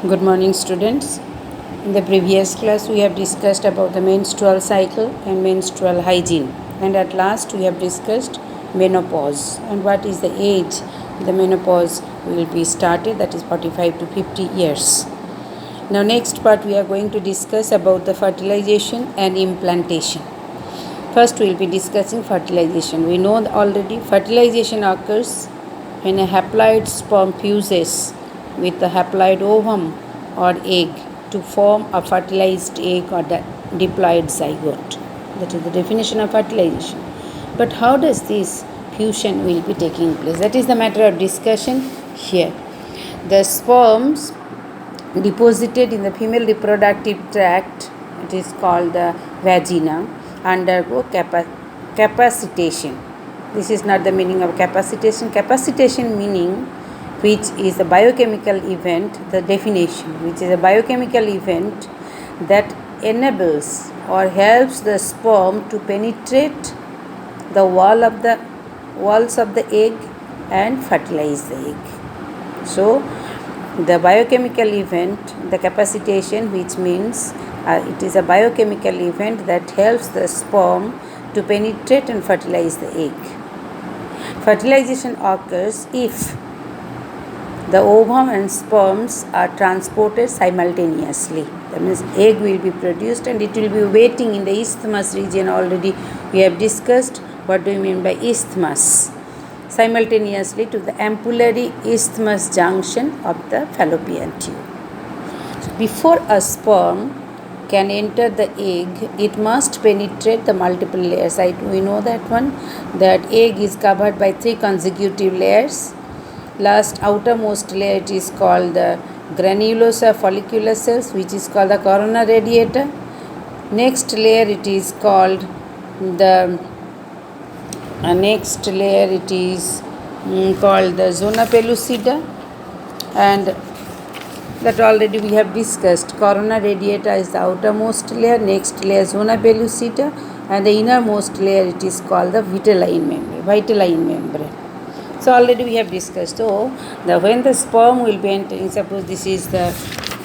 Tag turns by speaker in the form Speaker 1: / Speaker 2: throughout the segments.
Speaker 1: Good morning, students. In the previous class, we have discussed about the menstrual cycle and menstrual hygiene, and at last, we have discussed menopause and what is the age the menopause will be started, that is 45 to 50 years. Now, next part, we are going to discuss about the fertilization and implantation. First, we will be discussing fertilization. We know already fertilization occurs when a haploid sperm fuses with the haploid ovum or egg to form a fertilized egg or the diploid zygote. That is the definition of fertilization. But how does this fusion will be taking place? That is the matter of discussion here. The sperms deposited in the female reproductive tract, it is called the vagina, undergo capacitation. This is not the meaning of capacitation. Capacitation meaning which is a biochemical event, the definition, which is a biochemical event that enables or helps the sperm to penetrate the walls of the egg and fertilize the egg. So, the biochemical event, the capacitation, which means it is a biochemical event that helps the sperm to penetrate and fertilize the egg. Fertilization occurs if the ovum and sperms are transported simultaneously. That means egg will be produced and it will be waiting in the isthmus region. Already we have discussed what do you mean by isthmus. Simultaneously to the ampullary isthmus junction of the fallopian tube. So before a sperm can enter the egg, it must penetrate the multiple layers. We know that one. That egg is covered by 3 consecutive layers. Last outermost layer, it is called the granulosa follicular cells, which is called the corona radiata. Next layer, it is called the called the zona pellucida, and that already we have discussed. Corona radiata is the outermost layer, next layer zona pellucida, and the innermost layer it is called the vitelline membrane. So already we have discussed. So when the sperm will be entering, suppose this is the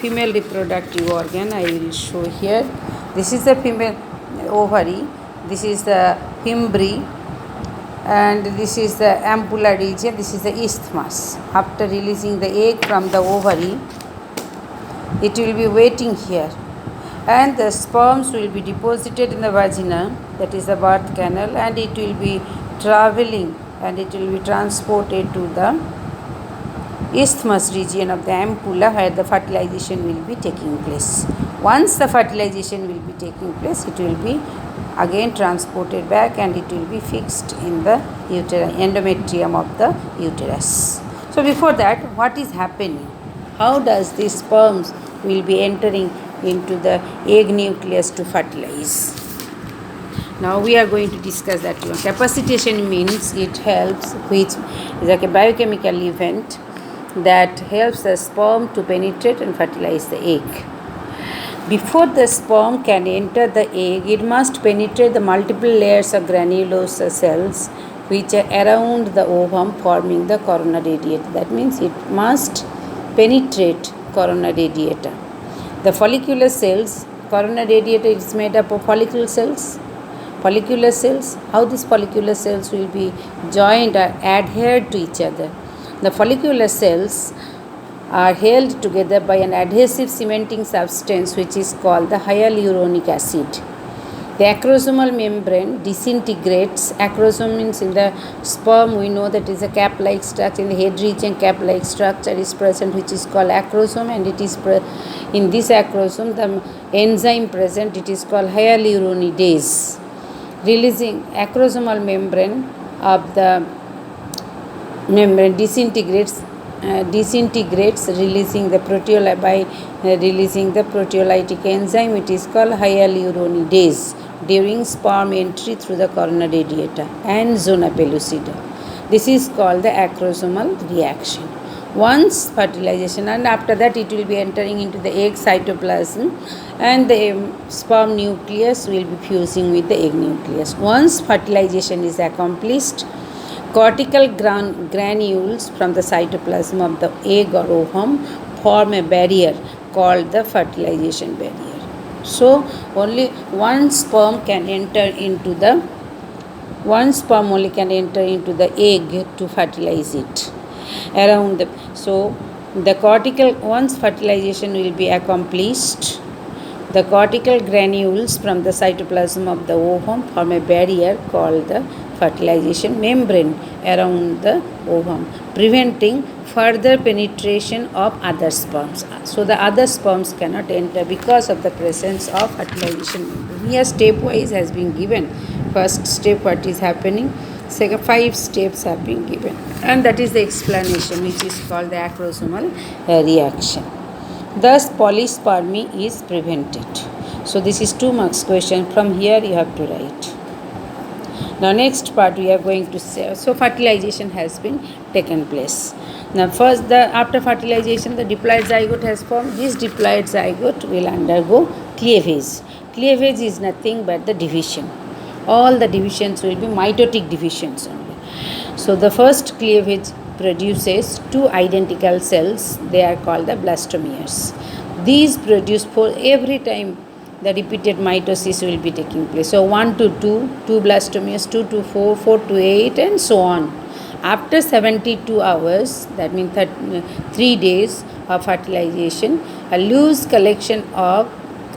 Speaker 1: female reproductive organ, I will show here. This is the female ovary, this is the fimbriae, and this is the ampulla region, this is the isthmus. After releasing the egg from the ovary, it will be waiting here, and the sperms will be deposited in the vagina, that is the birth canal, and it will be traveling and it will be transported to the isthmus region of the ampulla where the fertilization will be taking place. Once the fertilization will be taking place, it will be again transported back and it will be fixed in the endometrium of the uterus. So before that, what is happening? How does these sperms will be entering into the egg nucleus to fertilize? Now we are going to discuss that one. Capacitation means it helps, which is like a biochemical event that helps the sperm to penetrate and fertilize the egg. Before the sperm can enter the egg, it must penetrate the multiple layers of granulosa cells which are around the ovum, forming the corona radiata. That means it must penetrate corona radiata. The follicular cells, corona radiata is made up of follicular cells. Follicular cells, how these follicular cells will be joined or adhered to each other. The follicular cells are held together by an adhesive cementing substance which is called the hyaluronic acid. The acrosomal membrane disintegrates. Acrosome means in the sperm we know that is a cap-like structure. In the head region, cap-like structure is present which is called acrosome, and it is in this acrosome the enzyme present, it is called hyaluronidase. Releasing acrosomal membrane of the membrane disintegrates releasing the releasing the proteolytic enzyme, it is called hyaluronidase during sperm entry through the corona radiata and zona pellucida. This is called the acrosomal reaction. Once fertilization, and after that it will be entering into the egg cytoplasm and the sperm nucleus will be fusing with the egg nucleus. Once fertilization is accomplished, cortical granules from the cytoplasm of the egg or ovum form a barrier called the fertilization barrier. So only one sperm only can enter into the egg to fertilize it around the. So the cortical, once fertilization will be accomplished, the cortical granules from the cytoplasm of the ovum form a barrier called the fertilization membrane around the ovum, preventing further penetration of other sperms. So the other sperms cannot enter because of the presence of fertilization membrane. Here stepwise has been given. First step, what is happening. Second, 5 steps have been given, and that is the explanation, which is called the acrosomal reaction. Thus polyspermy is prevented. So this is 2 marks question. From here you have to write. Now next part we are going to say, so fertilization has been taken place. Now first, after fertilization the diploid zygote has formed. This diploid zygote will undergo cleavage. Cleavage is nothing but the division. All the divisions will be mitotic divisions only. So the first cleavage produces 2 identical cells. They are called the blastomeres. These produce, for every time the repeated mitosis will be taking place. So 1 to 2, 2 blastomeres, 2 to 4, 4 to 8, and so on. After 72 hours, that means 3 days of fertilization, a loose collection of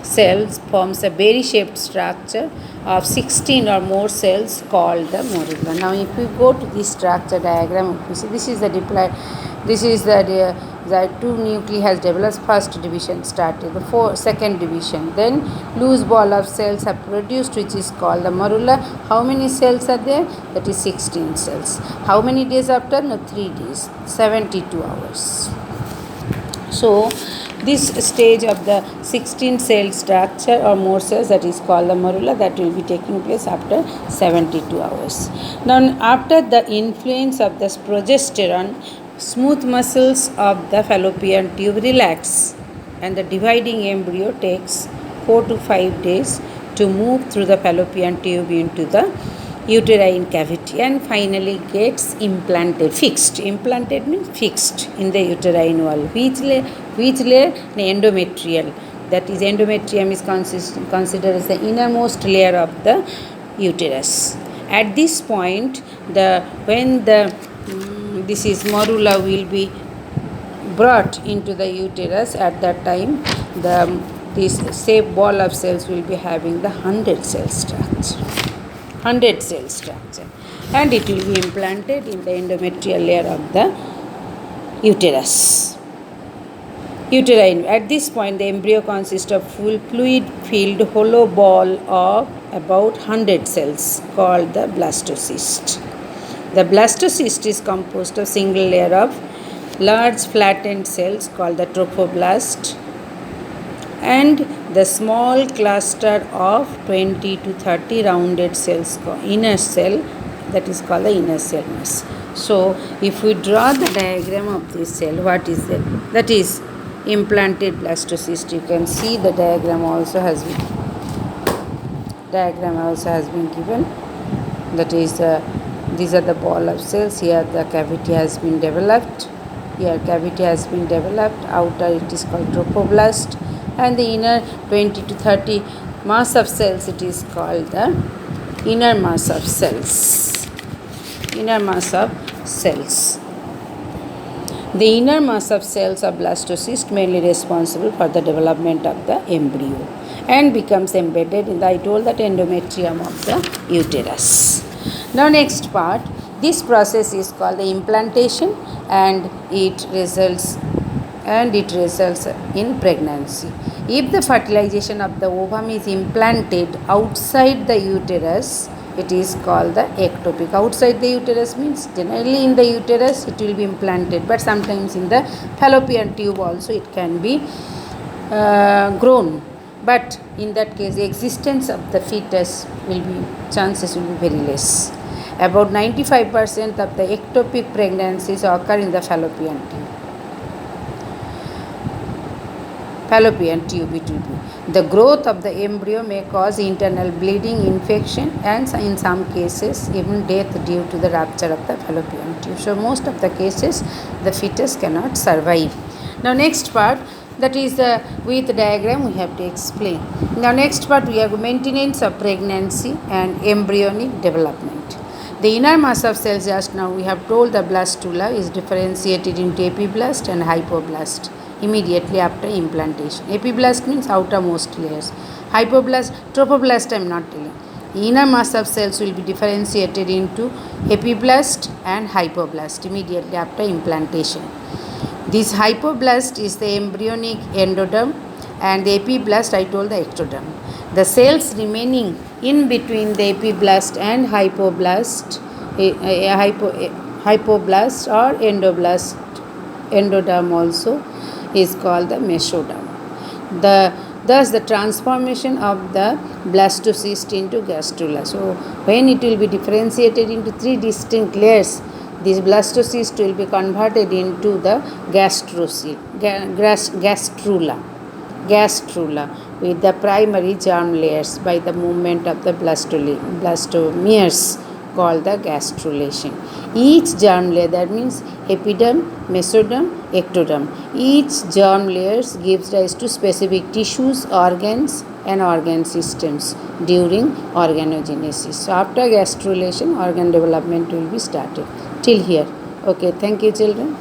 Speaker 1: cells forms a berry-shaped structure of 16 or more cells called the morula. Now if we go to this structure diagram, you see this is the diploid, this is the 2 nuclei has developed. First division started, the second division, then loose ball of cells are produced, which is called the morula. How many cells are there? That is 16 cells. How many days after? No, 3 days, 72 hours. So this stage of the 16 cell structure or more cells, that is called the morula, that will be taking place after 72 hours. Now after the influence of this progesterone, smooth muscles of the fallopian tube relax, and the dividing embryo takes 4 to 5 days to move through the fallopian tube into the uterine cavity and finally gets fixed. Implanted means fixed in the uterine wall. Which layer? The endometrial. That is, endometrium is considered as the innermost layer of the uterus. At this point, when this is morula will be brought into the uterus, at that time this shape ball of cells will be having the 100 cell structure, and it will be implanted in the endometrial layer of the uterus. Uterine. At this point, the embryo consists of full fluid-filled hollow ball of about 100 cells called the blastocyst. The blastocyst is composed of single layer of large flattened cells called the trophoblast and the small cluster of 20 to 30 rounded cells called inner cell, that is called the inner cell mass. So if we draw the diagram of this cell, what is that? That is implanted blastocyst. You can see the diagram also has been given. That is these are the ball of cells. Here the cavity has been developed. Outer it is called trophoblast, and the inner 20 to 30 mass of cells, it is called the inner mass of cells. The inner mass of cells of blastocyst mainly responsible for the development of the embryo and becomes embedded in the, I told that, endometrium of the uterus. Now next part, this process is called the implantation, and it results in pregnancy. If the fertilization of the ovum is implanted outside the uterus, it is called the ectopic. Outside the uterus means generally in the uterus it will be implanted, but sometimes in the fallopian tube also it can be grown. But in that case, the existence of the fetus chances will be very less. About 95% of the ectopic pregnancies occur in the fallopian tube it will be. The growth of the embryo may cause internal bleeding, infection, and in some cases even death due to the rupture of the fallopian tube. So most of the cases the fetus cannot survive. Now next part, that is the with diagram we have to explain. Now next part we have maintenance of pregnancy and embryonic development. The inner mass of cells, just now we have told the blastula is differentiated into epiblast and hypoblast immediately after implantation. Epiblast means outermost layers. Hypoblast, trophoblast I am not telling. Inner mass of cells will be differentiated into epiblast and hypoblast immediately after implantation. This hypoblast is the embryonic endoderm and the epiblast I told the ectoderm. The cells remaining in between the epiblast and hypoblast or endoderm also is called the mesoderm. Thus the transformation of the blastocyst into gastrula. So when it will be differentiated into three distinct layers, this blastocyst will be converted into the gastrula with the primary germ layers by the movement of the blastomeres called the gastrulation. Each germ layer, that means epiderm, mesoderm, ectoderm, each germ layers gives rise to specific tissues, organs and organ systems during organogenesis. So after gastrulation, organ development will be started. Till here. Okay, thank you children.